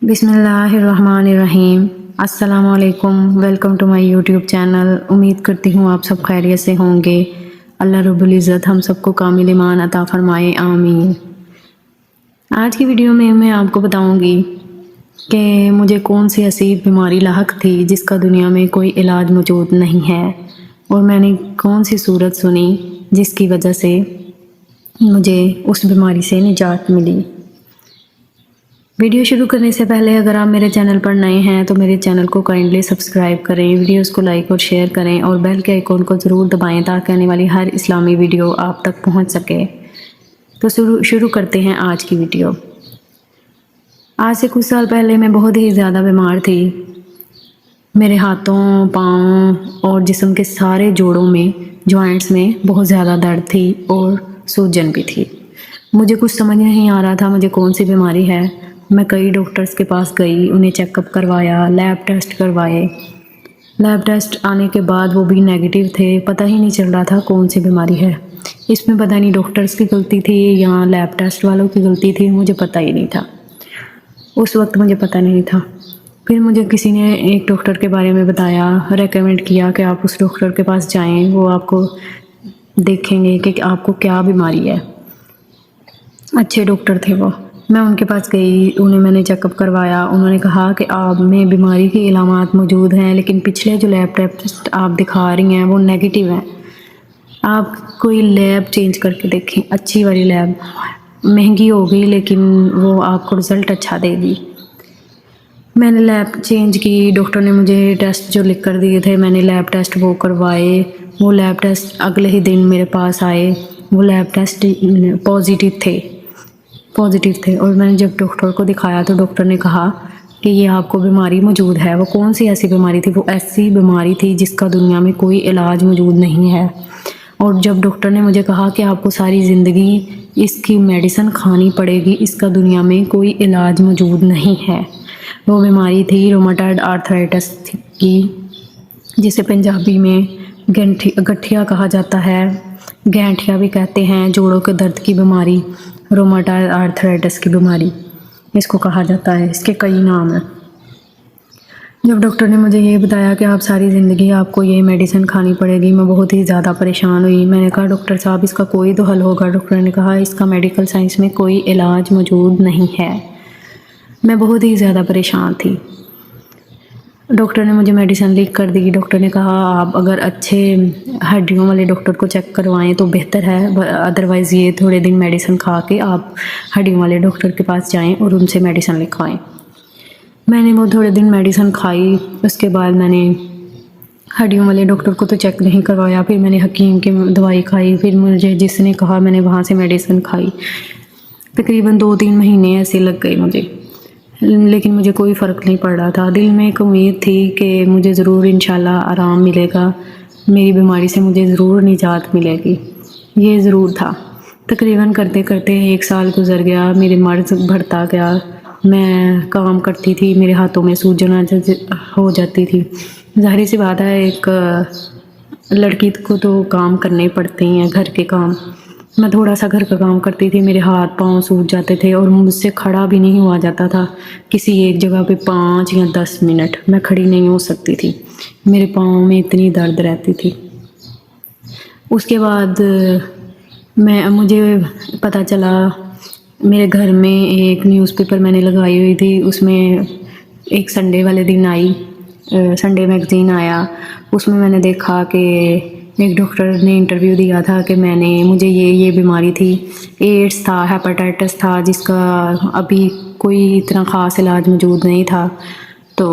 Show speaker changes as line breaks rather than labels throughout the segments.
बिस्मिल्लाहिर्रहमानिर्रहीम। अस्सलाम वालेकुम। Welcome to my YouTube channel. उम्मीद करती हूँ आप सब खैरियत से होंगे। अल्लाह रब्बुल इज़्ज़त हम सबको कामिल ईमान अता फरमाए, आमीन। आज की वीडियो में मैं आपको बताऊंगी कि मुझे कौन सी ऐसी बीमारी लाहक थी जिसका दुनिया में कोई इलाज मौजूद नहीं है, और मैंने कौन सी सूरत सुनी जिसकी वजह से मुझे उस बीमारी से निजात मिली। वीडियो शुरू करने से पहले अगर आप मेरे चैनल पर नए हैं तो मेरे चैनल को काइंडली सब्सक्राइब करें, वीडियोस को लाइक और शेयर करें और बेल के आइकॉन को ज़रूर दबाएं ताकि आने वाली हर इस्लामी वीडियो आप तक पहुंच सके। तो शुरू करते हैं आज की वीडियो। आज से कुछ साल पहले मैं बहुत ही ज़्यादा बीमार थी। मेरे हाथों, पाँव और जिस्म के सारे जोड़ों में, जॉइंट्स में बहुत ज़्यादा दर्द थी और सूजन भी थी। मुझे कुछ समझ नहीं आ रहा था मुझे कौन सी बीमारी है। मैं कई डॉक्टर्स के पास गई, उन्हें चेकअप करवाया, लैब टेस्ट करवाए। लैब टेस्ट आने के बाद वो भी नेगेटिव थे। पता ही नहीं चल रहा था कौन सी बीमारी है। इसमें पता नहीं डॉक्टर्स की गलती थी या लैब टेस्ट वालों की गलती थी, मुझे पता ही नहीं था। उस वक्त मुझे पता नहीं था। फिर मुझे किसी ने एक डॉक्टर के बारे में बताया, रेकमेंड किया कि आप उस डॉक्टर के पास जाएं, वो आपको देखेंगे कि आपको क्या बीमारी है। अच्छे डॉक्टर थे वो। मैं उनके पास गई, उन्हें मैंने चेकअप करवाया। उन्होंने कहा कि आप में बीमारी की इलामात मौजूद हैं, लेकिन पिछले जो लैब टेस्ट आप दिखा रही हैं वो नेगेटिव हैं। आप कोई लैब चेंज करके देखें, अच्छी वाली लैब। महंगी होगी लेकिन वो आपको रिज़ल्ट अच्छा देगी। मैंने लैब चेंज की। डॉक्टर ने मुझे टेस्ट जो लिख कर दिए थे, मैंने लैब टेस्ट वो करवाए। वो लैब टेस्ट अगले ही दिन मेरे पास आए। वो लैब टेस्ट पॉजिटिव थे और मैंने जब डॉक्टर को दिखाया तो डॉक्टर ने कहा कि ये आपको बीमारी मौजूद है। वो कौन सी ऐसी बीमारी थी? वो ऐसी बीमारी थी जिसका दुनिया में कोई इलाज मौजूद नहीं है। और जब डॉक्टर ने मुझे कहा कि आपको सारी ज़िंदगी इसकी मेडिसिन खानी पड़ेगी, इसका दुनिया में कोई इलाज मौजूद नहीं है। वो बीमारी थी रोमाटॉयड आर्थराइटिस की, जिसे पंजाबी में गठिया कहा जाता है, गैंठिया भी कहते हैं। जोड़ों के दर्द की बीमारी, रोमाटॉयड आर्थराइटिस की बीमारी इसको कहा जाता है। इसके कई नाम हैं। जब डॉक्टर ने मुझे ये बताया कि आप सारी ज़िंदगी आपको ये मेडिसिन खानी पड़ेगी, मैं बहुत ही ज़्यादा परेशान हुई। मैंने कहा डॉक्टर साहब इसका कोई तो हल होगा। डॉक्टर ने कहा इसका मेडिकल साइंस में कोई इलाज मौजूद नहीं है। मैं बहुत ही ज़्यादा परेशान थी। डॉक्टर ने मुझे मेडिसिन लिख कर दी। डॉक्टर ने कहा आप अगर अच्छे हड्डियों वाले डॉक्टर को चेक करवाएं तो बेहतर है, अदरवाइज़ ये थोड़े दिन मेडिसिन खा के आप हड्डियों वाले डॉक्टर के पास जाएं और उनसे मेडिसिन लिखवाएं। मैंने वो थोड़े दिन मेडिसिन खाई। उसके बाद मैंने हड्डियों वाले डॉक्टर को तो चेक नहीं करवाया। फिर मैंने हकीम की दवाई खाई। फिर मुझे जिसने कहा मैंने वहाँ से मेडिसिन खाई। तकरीबन 2-3 महीने ऐसे लग गए मुझे, लेकिन मुझे कोई फ़र्क नहीं पड़ रहा था। दिल में एक उम्मीद थी कि मुझे ज़रूर इंशाल्लाह आराम मिलेगा, मेरी बीमारी से मुझे ज़रूर निजात मिलेगी। ये ज़रूर था। तकरीबन करते करते 1 साल गुज़र गया। मेरी मर्ज़ बढ़ता गया। मैं काम करती थी, मेरे हाथों में सूजन हो जाती थी। ज़ाहिर सी बात है, एक लड़की को तो काम करने पड़ते ही हैं, घर के काम। मैं थोड़ा सा घर का काम करती थी, मेरे हाथ पाँव सूज जाते थे और मुझसे खड़ा भी नहीं हुआ जाता था। किसी एक जगह पे 5 या 10 मिनट मैं खड़ी नहीं हो सकती थी। मेरे पाँव में इतनी दर्द रहती थी। उसके बाद मुझे पता चला, मेरे घर में एक न्यूज़पेपर मैंने लगाई हुई थी, उसमें एक संडे वाले दिन आई, संडे मैगज़ीन आया। उसमें मैंने देखा कि एक डॉक्टर ने इंटरव्यू दिया था कि मुझे ये बीमारी थी, एड्स था, हेपेटाइटिस था, जिसका अभी कोई इतना ख़ास इलाज मौजूद नहीं था। तो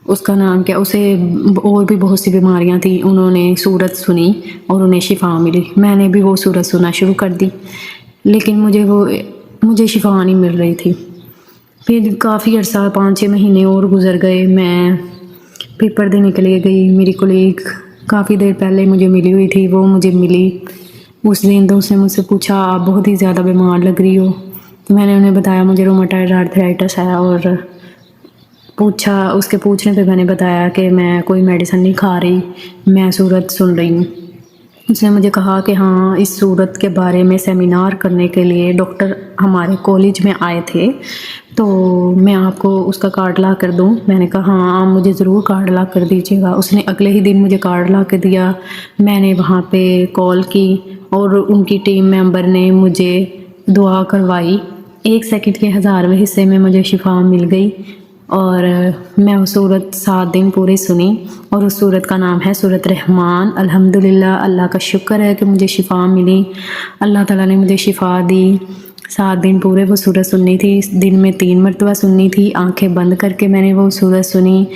उसका नाम क्या, उसे और भी बहुत सी बीमारियां थी। उन्होंने सूरत सुनी और उन्हें शिफा मिली। मैंने भी वो सूरत सुना शुरू कर दी, लेकिन मुझे शिफा नहीं मिल रही थी। फिर काफ़ी अर्सा 5-6 महीने और गुज़र गए। मैं पेपर देने के लिए गई। मेरी कोलीग काफ़ी देर पहले मुझे मिली हुई थी, वो मुझे मिली उस दिन। तो उसने मुझसे पूछा आप बहुत ही ज़्यादा बीमार लग रही हो। तो मैंने उन्हें बताया मुझे रोमाटॉयड आर्थराइटिस है, और उसके पूछने पे मैंने बताया कि मैं कोई मेडिसिन नहीं खा रही, मैं सूरत सुन रही हूँ। उसने मुझे कहा कि हाँ इस सूरत के बारे में सेमिनार करने के लिए डॉक्टर हमारे कॉलेज में आए थे, तो मैं आपको उसका कार्ड ला कर दूँ। मैंने कहा हाँ आप मुझे ज़रूर कार्ड ला कर दीजिएगा। उसने अगले ही दिन मुझे कार्ड ला कर दिया। मैंने वहाँ पे कॉल की और उनकी टीम मेंबर ने मुझे दुआ करवाई। 1 सेकंड के 1000वें हिस्से में मुझे शिफा मिल गई और मैं वो सूरत 7 दिन पूरे सुनी और उस सूरत का नाम है सूरत रहमान। अल्हम्दुलिल्लाह, अल्लाह का शुक्र है कि मुझे शिफा मिली। अल्लाह ताला ने मुझे शिफा दी। 7 दिन पूरे वो सूरत सुननी थी। दिन में 3 मरतबा सुननी थी। आंखें बंद करके मैंने वो सूरत सुनी।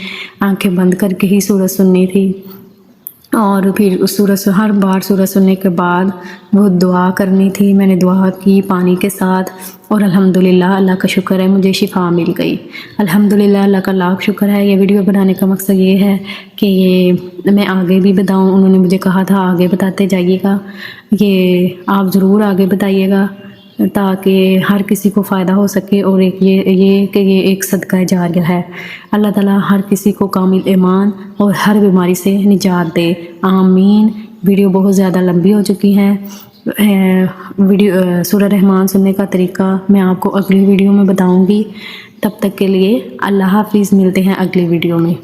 आंखें बंद करके ही सूरत सुननी थी। और फिर उस सूरत से हर बार सूरत सुनने के बाद वो दुआ करनी थी। मैंने दुआ की पानी के साथ और अल्हम्दुलिल्लाह अल्लाह का शुक्र है मुझे शिफा मिल गई। अल्हम्दुलिल्लाह, अल्लाह का लाख शुक्र है। ये वीडियो बनाने का मकसद ये है कि ये मैं आगे भी बताऊं। उन्होंने मुझे कहा था आगे बताते जाइएगा, ये आप ज़रूर आगे बताइएगा ताकि हर किसी को फ़ायदा हो सके। और एक ये कि ये एक सदका जारिया है। अल्लाह ताला हर किसी को कामिल ईमान और हर बीमारी से निजात दे, आमीन। वीडियो बहुत ज़्यादा लंबी हो चुकी है। वीडियो सूरह रहमान सुनने का तरीका मैं आपको अगली वीडियो में बताऊंगी। तब तक के लिए अल्लाह हाफिज़। मिलते हैं अगली वीडियो में।